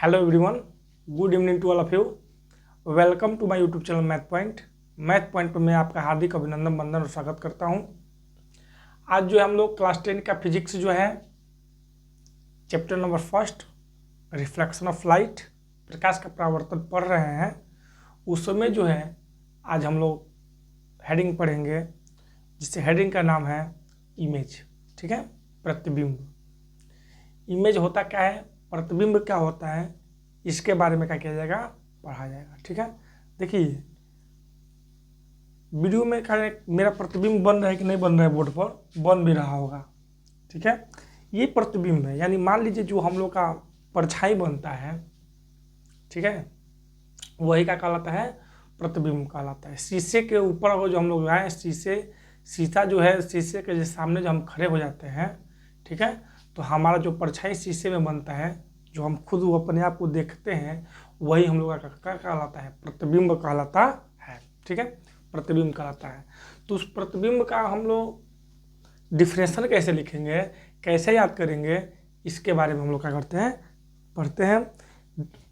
Hello everyone, good evening to all of you. Welcome to my YouTube channel Math Point. Math Point पर मैं आपका हार्दिक अभिनंदन वंदन और स्वागत करता हूं। आज जो है हम लोग क्लास 10 का फिजिक्स जो है chapter number first reflection of light, प्रकाश का परावर्तन पढ़ रहे हैं। उसमें जो है आज हम लोग हेडिंग पढ़ेंगे जिससे हेडिंग का नाम है इमेज। ठीक है, प्रतिबिंब। इमेज होता क्या है, प्रतिबिंब क्या होता है, इसके बारे में क्या किया जाएगा, पढ़ा जाएगा। ठीक है, देखिए वीडियो में क्या मेरा प्रतिबिंब बन रहा है कि नहीं बन रहा है, बोर्ड पर बन भी रहा होगा। ठीक है, ये प्रतिबिंब है, यानी मान लीजिए जो हम लोग का परछाई बनता है, ठीक है, वही क्या कहलाता है, प्रतिबिंब कहलाता है। शीशे के ऊपर जो हम लोग आए, शीशा जो है, शीशे के सामने जो हम खड़े हो जाते हैं, ठीक है, तो हमारा जो परछाई शीशे में बनता है, जो हम खुद अपने आप को देखते हैं, वही हम लोग का कहलाता है, प्रतिबिंब कहलाता है। ठीक है, प्रतिबिंब कहलाता है। तो उस प्रतिबिंब का हम लोग डिफरेंशियल कैसे लिखेंगे, कैसे याद करेंगे, इसके बारे में हम लोग क्या करते हैं, पढ़ते हैं।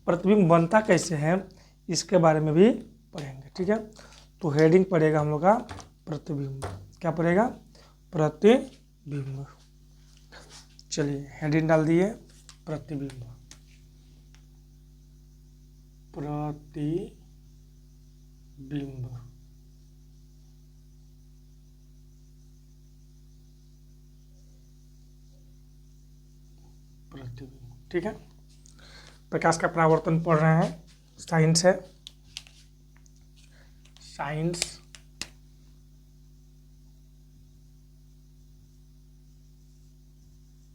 प्रतिबिंब बनता कैसे है, इसके बारे में भी पढ़ेंगे। ठीक है, तो हेडिंग पढ़ेगा हम लोग का प्रतिबिंब। क्या पढ़ेगा, प्रतिबिंब। चलिए हेडिंग डाल दिए, प्रतिबिंब। प्रतिबिंब, प्रतिबिंब। ठीक है, प्रकाश का परावर्तन पढ़ रहे हैं, साइंस है, साइंस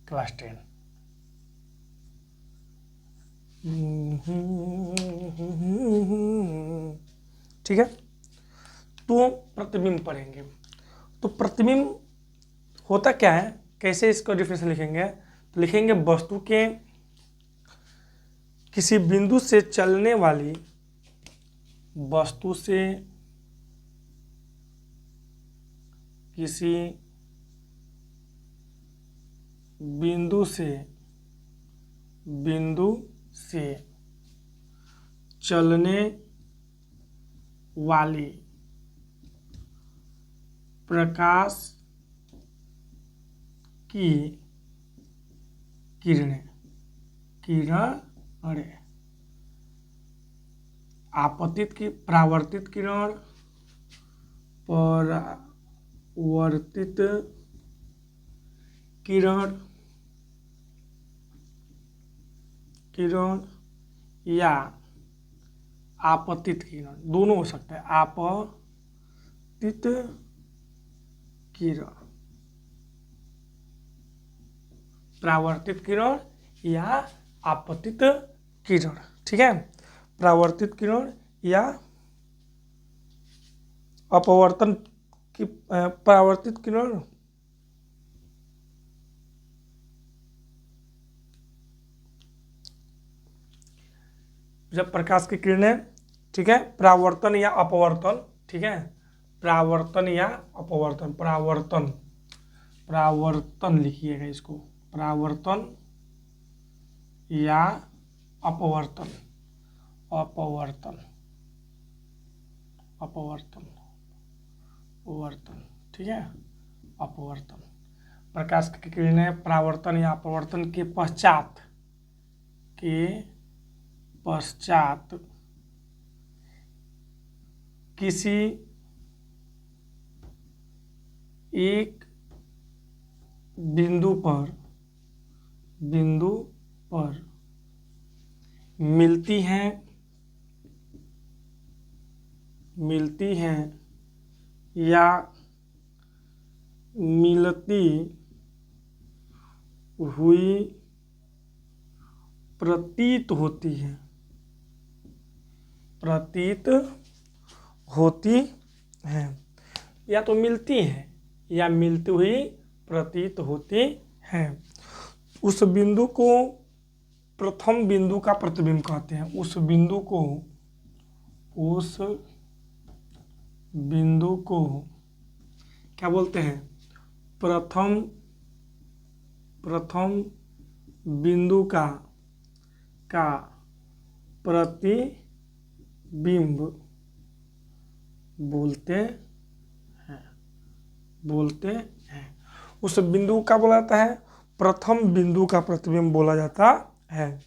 क्लास 10। ठीक है, तो प्रतिबिंब पढ़ेंगे। तो प्रतिबिंब होता क्या है, कैसे इसको डिफरेंस लिखेंगे, तो लिखेंगे वस्तु के किसी बिंदु से चलने वाली, वस्तु से किसी बिंदु से चलने वाली प्रकाश की किरणें आपतित की परावर्तित किरण, परावर्तित किरण या आपतित किरण, दोनों हो सकता है। आपतित किरण, परावर्तित किरण या आपतित किरण। ठीक है, परावर्तित किरण या अपवर्तन की, परावर्तित किरण जब प्रकाश की किरणें, ठीक है, परावर्तन या अपवर्तन, ठीक है, परावर्तन या अपवर्तन, परावर्तन लिखिएगा इसको, परावर्तन या अपवर्तन, अपवर्तन, ठीक है, अपवर्तन। प्रकाश की किरणें परावर्तन या अपवर्तन के पश्चात किसी एक बिंदु पर मिलती हैं या मिलती हुई प्रतीत होती हैं, या तो मिलती हैं या मिलती हुई प्रतीत होती हैं। उस बिंदु को प्रथम बिंदु का प्रतिबिंब कहते हैं। उस बिंदु को क्या बोलते हैं, प्रथम बिंदु का प्रतिबिंब बोलते हैं। उस बिंदु का बोला जाता है, प्रथम बिंदु का प्रतिबिंब बोला जाता है।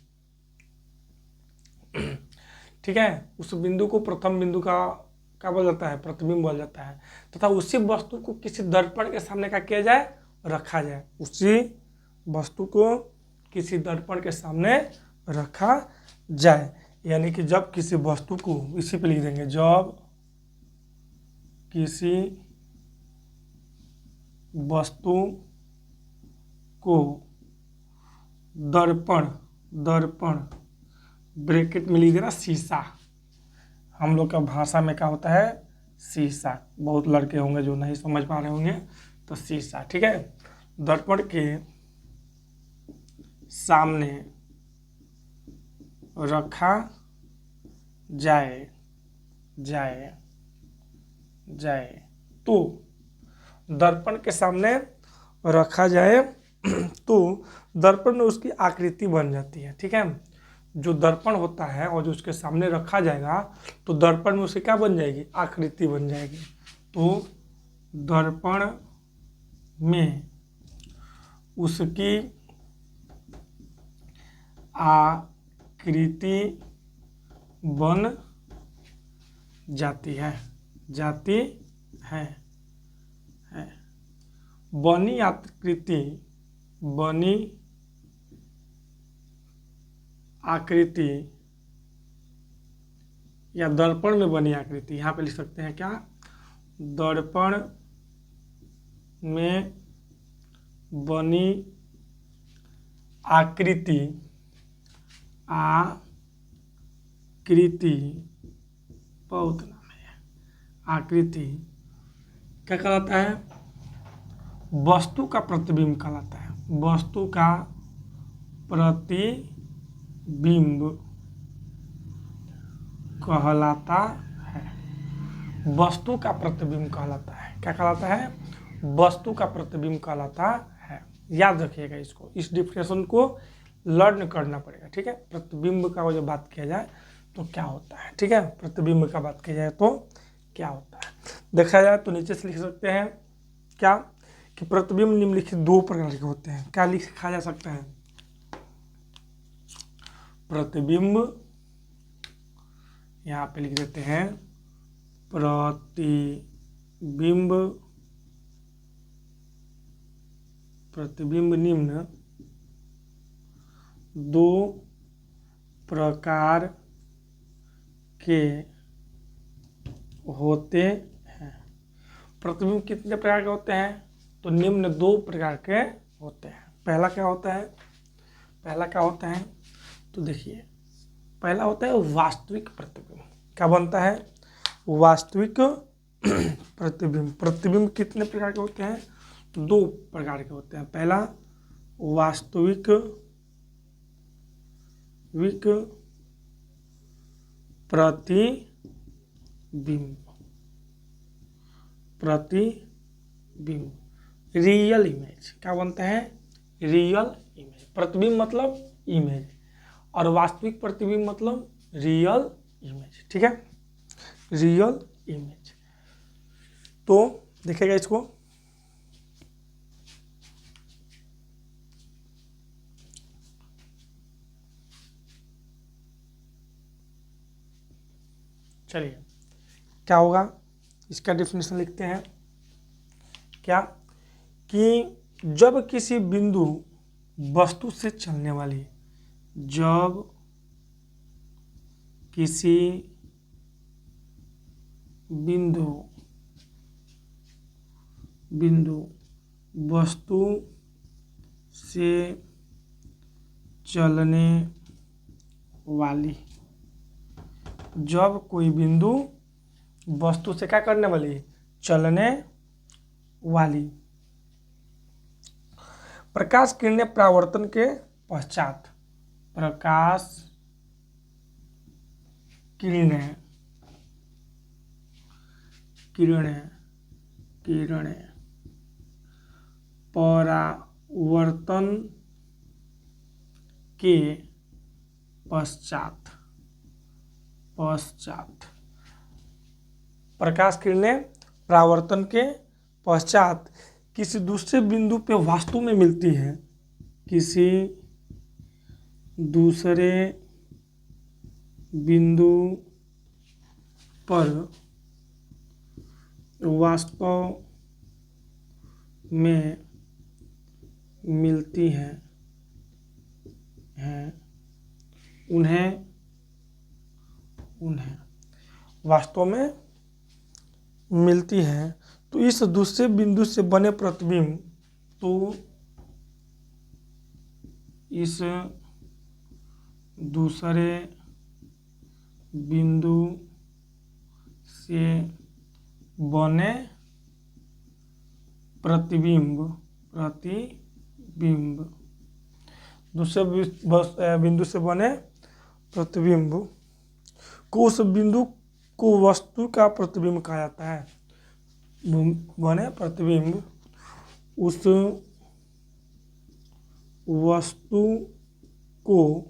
ठीक है, उस बिंदु को प्रथम बिंदु का बोला जाता है, प्रतिबिंब बोला जाता है। तथा उसी वस्तु को किसी दर्पण के सामने क्या किया जाए, रखा जाए। उसी वस्तु को किसी दर्पण के सामने रखा जाए, यानी कि जब किसी वस्तु को, इसी पे लिख देंगे, जब किसी वस्तु को दर्पण ब्रैकेट में लिख देना शीशा। हम लोग का भाषा में क्या होता है, शीशा। बहुत लड़के होंगे जो नहीं समझ पा रहे होंगे, तो शीशा। ठीक है, दर्पण के सामने रखा जाए तो दर्पण के सामने रखा जाए तो दर्पण में उसकी आकृति बन जाती है। ठीक है, जो दर्पण होता है और जो उसके सामने रखा जाएगा तो दर्पण में उसकी क्या बन जाएगी, आकृति बन जाएगी। तो दर्पण में उसकी आकृति बन जाती है बनी आकृति या दर्पण में बनी आकृति, यहाँ पे लिख सकते हैं क्या, दर्पण में बनी आकृति बहुत नाम है। आकृति क्या कहलाता है, वस्तु का प्रतिबिंब कहलाता है। वस्तु का प्रतिबिंब कहलाता है। वस्तु का प्रतिबिंब कहलाता है। क्या कहलाता है, वस्तु का प्रतिबिंब कहलाता है। याद रखिएगा इसको, इस डिफिनेशन को लर्न करना पड़ेगा। ठीक है, प्रतिबिंब का जब बात किया जाए तो क्या होता है। ठीक है, प्रतिबिंब का बात किया जाए तो क्या होता है, देखा जाए तो नीचे से लिख सकते हैं क्या, कि प्रतिबिंब निम्नलिखित दो प्रकार के होते हैं। क्या लिखा जा सकता है, प्रतिबिंब, यहाँ पे लिख देते हैं प्रतिबिंब निम्न दो प्रकार के होते हैं। प्रतिबिंब कितने प्रकार के होते हैं, तो निम्न दो प्रकार के होते हैं। पहला क्या होता है, तो देखिए, पहला होता है वास्तविक प्रतिबिंब। क्या बनता है, वास्तविक प्रतिबिंब। प्रतिबिंब कितने प्रकार के होते हैं, दो प्रकार के होते हैं। पहला वास्तविक प्रतिबिंब, रियल इमेज। क्या बनता है, रियल इमेज। प्रतिबिंब मतलब इमेज और वास्तविक प्रतिबिंब मतलब रियल इमेज। ठीक है, रियल इमेज। तो देखिएगा इसको, चलिए क्या होगा, इसका डेफिनेशन लिखते हैं। क्या, कि जब किसी बिंदु वस्तु से चलने वाली, जब किसी बिंदु वस्तु से चलने वाली, जब कोई बिंदु वस्तु से क्या करने वाली, चलने वाली, प्रकाश किरणें परावर्तन के पश्चात, प्रकाश किरणें परावर्तन के पश्चात पश्चात, प्रकाश किरणें परावर्तन के पश्चात किसी दूसरे बिंदु पे वास्तु में मिलती है, किसी दूसरे बिंदु पर वास्तव में मिलती हैं उन्हें वास्तव में मिलती हैं। तो इस दूसरे बिंदु से बने प्रतिबिंब, तो इस दूसरे बिंदु से बने प्रतिबिंब दूसरे बिंदु से बने प्रतिबिंब को उस बिंदु को वस्तु का प्रतिबिंब कहा जाता है। बने प्रतिबिंब उस वस्तु को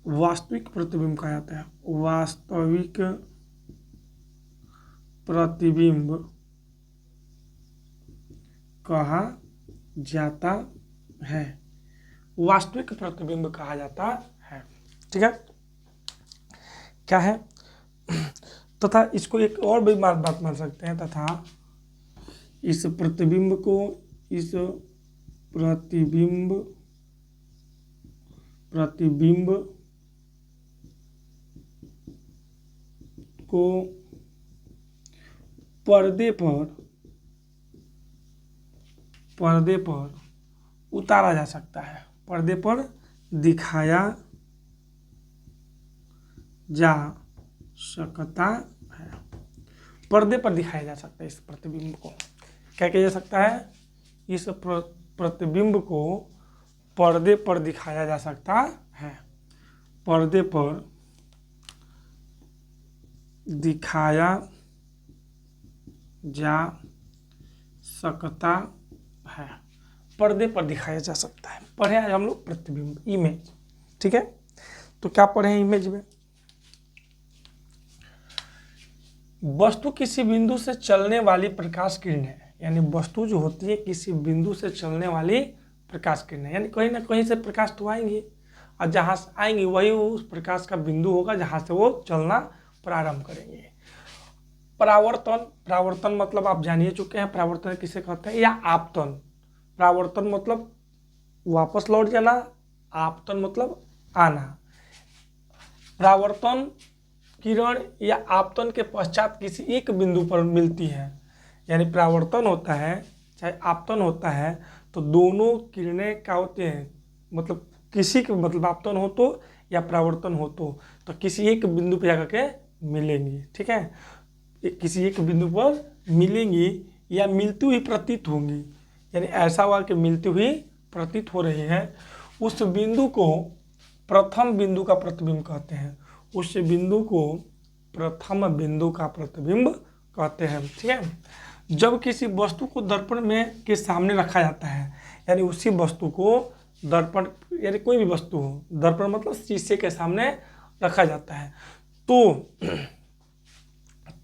वास्तविक प्रतिबिंब कहा जाता है। वास्तविक प्रतिबिंब कहा जाता है। वास्तविक प्रतिबिंब कहा जाता है। ठीक है, क्या है? तथा इसको एक और भी बात मान सकते हैं, तथा इस प्रतिबिंब को पर्दे पर उतारा जा सकता है, पर्दे पर दिखाया जा सकता है। पर्दे पर दिखाया जा सकता है इस प्रतिबिंब को। क्या किया जा सकता है? इस प्रतिबिंब को पर्दे पर दिखाया जा सकता है। पर्दे पर दिखाया जा सकता है। पर्दे पर दिखाया जा सकता है। पढ़े आज हम लोग प्रतिबिंब, इमेज। ठीक है, तो क्या पढ़े इमेज में? वस्तु किसी बिंदु से चलने वाली प्रकाश किरणें, यानी वस्तु जो होती है किसी बिंदु से चलने वाली प्रकाश किरणें, यानी कहीं ना कहीं से प्रकाश तो आएंगी, और जहाँ से आएंगी वही उस प्रकाश का बिंदु होगा जहाँ से वो चलना प्रारंभ करेंगे। परावर्तन मतलब आप जानिए चुके हैं, परावर्तन किसे कहते हैं, या आपतन। परावर्तन मतलब वापस लौट जाना, आपतन मतलब आना। परावर्तन किरण या आपतन के पश्चात किसी एक बिंदु पर मिलती है, यानी परावर्तन होता है चाहे आपतन होता है, तो दोनों किरणें क्या होते हैं, मतलब किसी के, मतलब आपतन हो तो या परावर्तन हो तो किसी एक बिंदु पर जाकर के मिलेंगी। ठीक है, किसी एक बिंदु पर मिलेंगी या मिलती हुई प्रतीत होंगी, यानी ऐसा हुआ कि मिलती हुई प्रतीत हो रही है। उस बिंदु को प्रथम बिंदु का प्रतिबिंब कहते हैं। उस बिंदु को प्रथम बिंदु का प्रतिबिंब कहते हैं। ठीक है, जब किसी वस्तु को दर्पण में के सामने रखा जाता है, यानी उसी वस्तु को दर्पण, यानी कोई भी वस्तु हो, दर्पण मतलब शीशे के सामने रखा जाता है, तो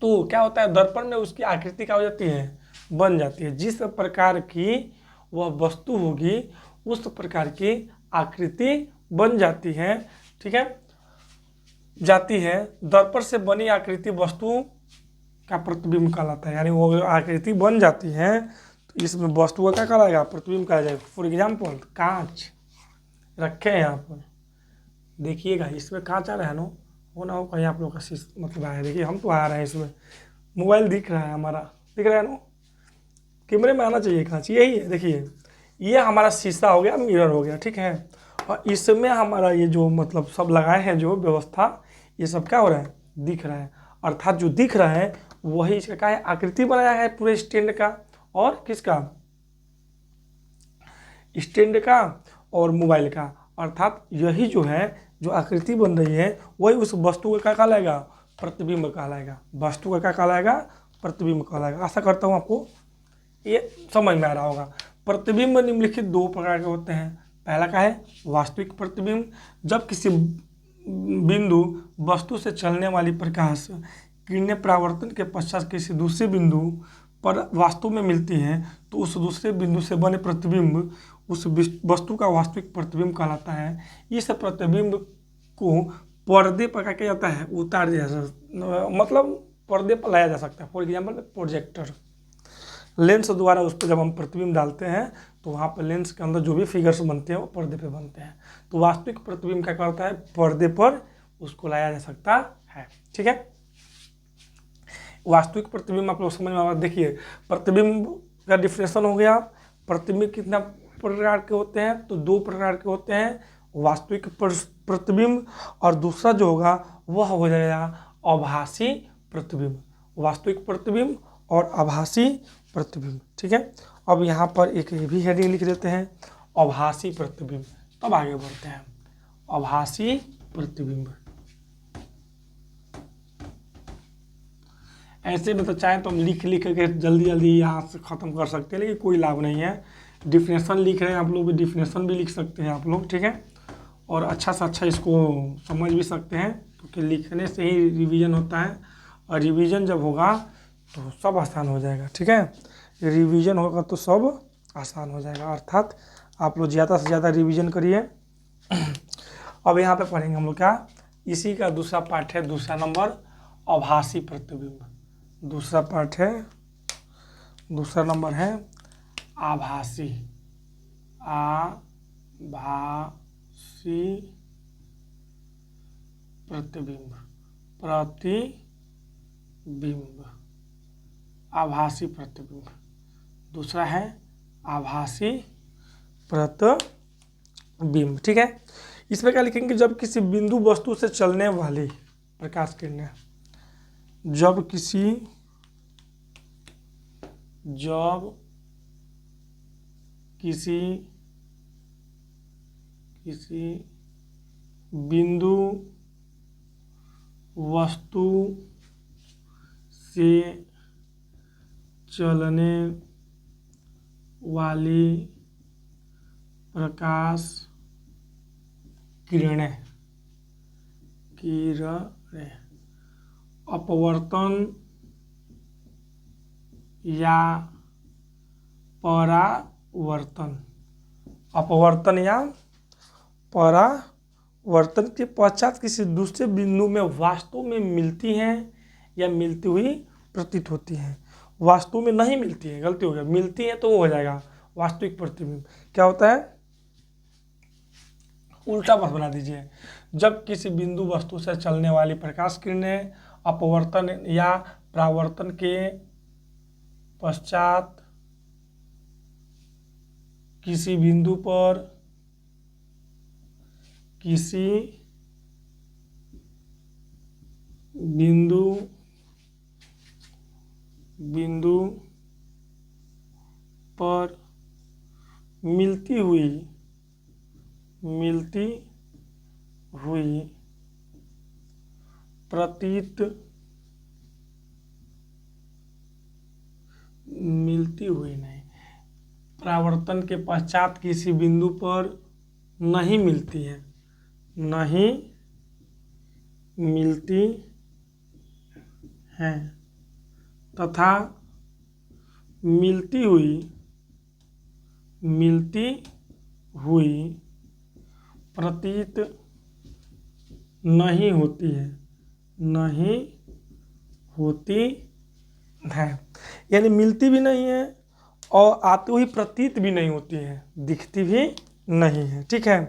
क्या होता है, दर्पण में उसकी आकृति क्या हो जाती है, बन जाती है। जिस प्रकार की वह वस्तु होगी उस प्रकार की आकृति बन जाती है। ठीक है, जाती है। दर्पण से बनी आकृति वस्तु का प्रतिबिंब कहलाता है, यानी वो आकृति बन जाती है तो इसमें वस्तु का क्या कहलाएगा, प्रतिबिंब कहा जाएगा। फॉर एग्जाम्पल, कांच रखे हैं यहाँ पर, देखिएगा इसमें कांच आ रहा है ना, हो ना हो कहीं आप लोग का मतलब आया, देखिए हम तो आ रहे हैं, इसमें मोबाइल दिख रहा है हमारा, दिख रहा है ना, कैमरे में आना चाहिए कांच, यही है। देखिए ये हमारा शीशा हो गया, मिरर हो गया। ठीक है, और इसमें हमारा ये जो मतलब सब लगाए हैं जो व्यवस्था, ये सब क्या हो रहा है, दिख रहा है। अर्थात जो दिख रहा है वही इसका क्या है, आकृति बनाया है पूरे स्टैंड का, और किसका, स्टैंड का और मोबाइल का। अर्थात यही जो है, जो आकृति बन रही है वही उस वस्तु का क्या कहलाएगा, प्रतिबिंब कहलाएगा। वस्तु का क्या कहलाएगा, प्रतिबिंब कहलाएगा। आशा करता हूँ आपको ये समझ में आ रहा होगा। प्रतिबिंब निम्नलिखित दो प्रकार के होते हैं। पहला का है वास्तविक प्रतिबिंब, जब किसी बिंदु वस्तु से चलने वाली प्रकाश किरणें परावर्तन के पश्चात किसी दूसरे बिंदु पर वास्तव में मिलती हैं तो उस दूसरे बिंदु से बने प्रतिबिंब उस वस्तु का वास्तविक प्रतिबिंब कहलाता है। इस प्रतिबिंब को पर्दे पर क्या किया जाता है, उतार दिया मतलब पर्दे पर लाया जा सकता है। फॉर एग्जाम्पल प्रोजेक्टर, लेंस द्वारा उस पर जब हम प्रतिबिंब डालते हैं तो वहाँ पर लेंस के अंदर जो भी फिगर्स बनते हैं वो पर्दे पे बनते हैं। तो वास्तविक प्रतिबिंब क्या करता है, पर्दे पर उसको लाया जा सकता है। ठीक है, वास्तविक प्रतिबिंब आप लोग समझ में आ, देखिए प्रतिबिंब का डिफिनेशन हो गया। प्रतिबिंब कितना प्रकार के होते हैं, तो दो प्रकार के होते हैं, वास्तविक प्रतिबिंब और दूसरा जो होगा वह हो जाएगा आभासी प्रतिबिंब। वास्तविक प्रतिबिंब और आभासी प्रतिबिंब। ठीक है, अब यहाँ पर एक भी हेडिंग लिख देते हैं, आभासी प्रतिबिंब, तब आगे बढ़ते हैं। आभासी प्रतिबिंब, ऐसे में तो चाहे तो हम लिख के जल्दी जल्दी यहाँ से ख़त्म कर सकते हैं, लेकिन कोई लाभ नहीं है। डिफिनेशन लिख रहे हैं आप लोग भी, डिफिनेशन भी लिख सकते हैं आप लोग। ठीक है, और अच्छा से अच्छा इसको समझ भी सकते हैं, क्योंकि लिखने से ही रिवीजन होता है, और रिवीजन जब होगा तो सब आसान हो जाएगा। ठीक है, रिवीजन होगा तो सब आसान हो जाएगा, अर्थात आप लोग ज़्यादा से ज़्यादा रिवीजन करिए। अब यहाँ पे पढ़ेंगे हम लोग क्या, इसी का दूसरा पार्ट है, दूसरा नंबर आभासी प्रतिबिंब। दूसरा पार्ट है, दूसरा नंबर है आभासी, आभासी प्रतिबिंब, प्रतिबिंब, आभासी प्रतिबिंब। दूसरा है आभासी प्रतिबिंब। ठीक है, इसमें क्या लिखेंगे, जब किसी बिंदु वस्तु से चलने वाली प्रकाश किरणें, जब किसी बिंदु वस्तु से चलने वाली प्रकाश किरणें अपवर्तन या परावर्तन, अपवर्तन या परावर्तन के पश्चात किसी दूसरे बिंदु में वास्तव में मिलती हैं या मिलती हुई प्रतीत होती हैं। वास्तव में नहीं मिलती है, गलती हो गया, मिलती है तो वो हो जाएगा वास्तविक प्रतिबिंब। क्या होता है, उल्टा बस बना दीजिए, जब किसी बिंदु वस्तु से चलने वाली प्रकाश किरणें अपवर्तन या परावर्तन के पश्चात किसी बिंदु पर मिलती हुई प्रतीत नहीं, परावर्तन के पश्चात किसी बिंदु पर नहीं मिलती है, नहीं मिलती हैं तथा मिलती हुई प्रतीत नहीं होती है, यानी मिलती भी नहीं है और आती हुई प्रतीत भी नहीं होती है, दिखती भी नहीं है। ठीक है,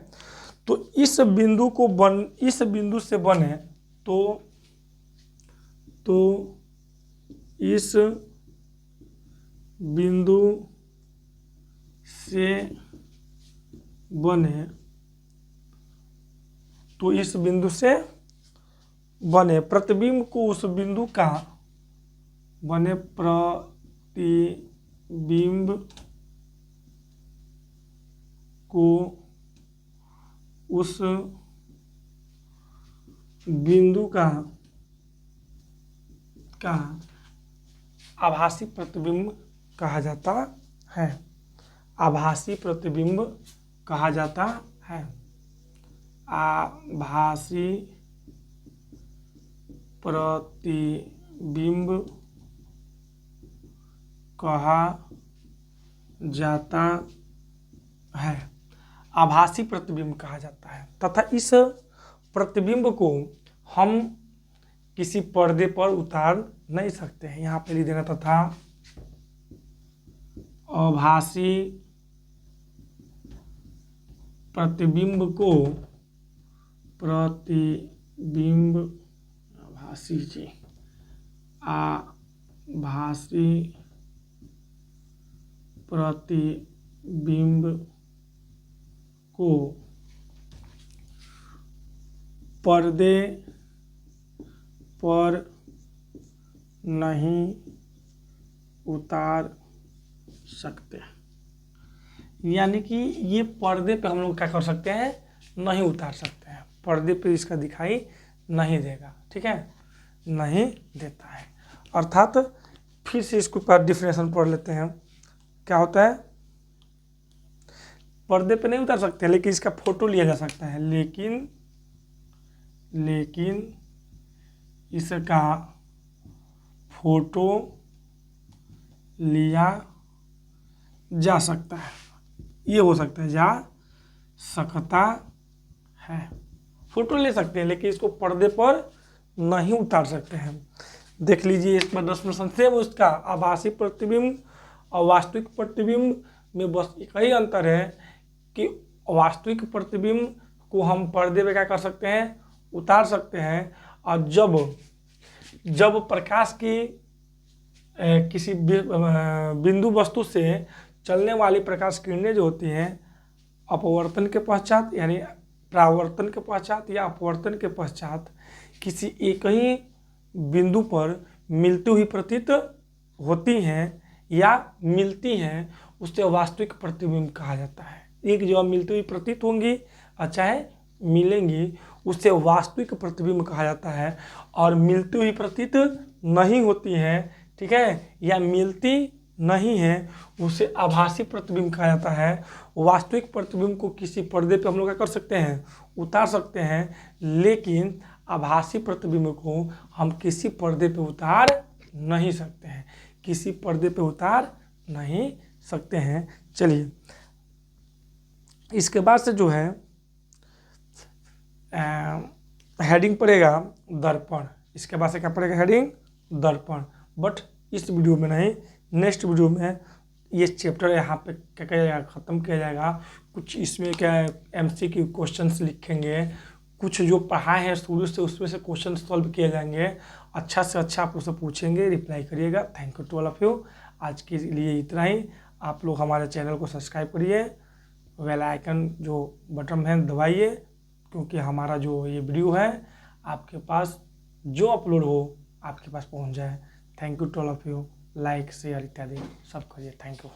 तो इस बिंदु से बने तो इस बिंदु से बने तो इस बिंदु से बने प्रतिबिंब को उस बिंदु का बने प्रतिबिंब को उस बिंदु का आभासी प्रतिबिंब कहा जाता है। आभासी प्रतिबिंब कहा जाता है। आभासी प्रतिबिंब कहा जाता है। आभासी प्रतिबिंब कहा जाता है तथा इस प्रतिबिंब को हम किसी पर्दे पर उतार नहीं सकते हैं। यहाँ पे लिख देना तथा आभासी प्रतिबिंब को आभासी प्रतिबिंब को पर्दे पर नहीं उतार सकते। यानी कि ये पर्दे पे हम लोग क्या कर सकते हैं, नहीं उतार सकते हैं, पर्दे पे इसका दिखाई नहीं देगा, ठीक है, नहीं देता है। अर्थात फिर से इसके ऊपर डिफिनेशन पढ़ लेते हैं। क्या होता है, पर्दे पे नहीं उतार सकते लेकिन इसका फोटो लिया जा सकता है, लेकिन इसका फोटो लिया जा सकता है। ये हो सकता है, जा सकता है, फोटो ले सकते हैं लेकिन इसको पर्दे पर नहीं उतार सकते हैं। देख लीजिए इस पर 10 प्रश्न सेम उसका। आभासी प्रतिबिंब और वास्तविक प्रतिबिंब में बस एक ही अंतर है कि वास्तविक प्रतिबिंब को हम पर्दे पे क्या कर सकते हैं, उतार सकते हैं। और जब प्रकाश की किसी बिंदु वस्तु से चलने वाली प्रकाश किरणें जो होती हैं अपवर्तन के पश्चात यानी परावर्तन के पश्चात या अपवर्तन के पश्चात किसी एक ही बिंदु पर मिलती हुई प्रतीत होती हैं या मिलती हैं, उससे वास्तविक प्रतिबिंब कहा जाता है। एक जगह मिलती हुई प्रतीत होंगी और चाहे मिलेंगी, उससे वास्तविक प्रतिबिंब कहा जाता है। और मिलती हुई प्रतीत नहीं होती हैं, ठीक है, या मिलती नहीं है, उसे आभासी प्रतिबिंब कहा जाता है। वास्तविक प्रतिबिंब को किसी पर्दे पे हम लोग क्या कर सकते हैं, उतार सकते हैं, लेकिन आभासी प्रतिबिंब को हम किसी पर्दे पे उतार नहीं सकते हैं, किसी पर्दे पे उतार नहीं सकते हैं। चलिए इसके बाद से जो है हेडिंग पड़ेगा दर्पण। इसके बाद से क्या पड़ेगा, हेडिंग दर्पण। बट इस वीडियो में नहीं, नेक्स्ट वीडियो में ये चैप्टर यहाँ पे क्या किया जाएगा, ख़त्म किया जाएगा। कुछ इसमें क्या MCQ क्वेश्चंस लिखेंगे, कुछ जो पढ़ाए हैं शुरू से उसमें से क्वेश्चन सॉल्व किए जाएंगे। अच्छा से अच्छा आप उससे पूछेंगे, रिप्लाई करिएगा। Thank you to all of you. आज के लिए इतना ही। आप लोग हमारे चैनल को सब्सक्राइब करिए, बेल आइकन जो बटन है दबाइए, क्योंकि हमारा जो ये वीडियो है आपके पास जो अपलोड हो आपके पास पहुंच जाए। Thank you to all of you. Like share इत्यादि सब करिए। Thank you.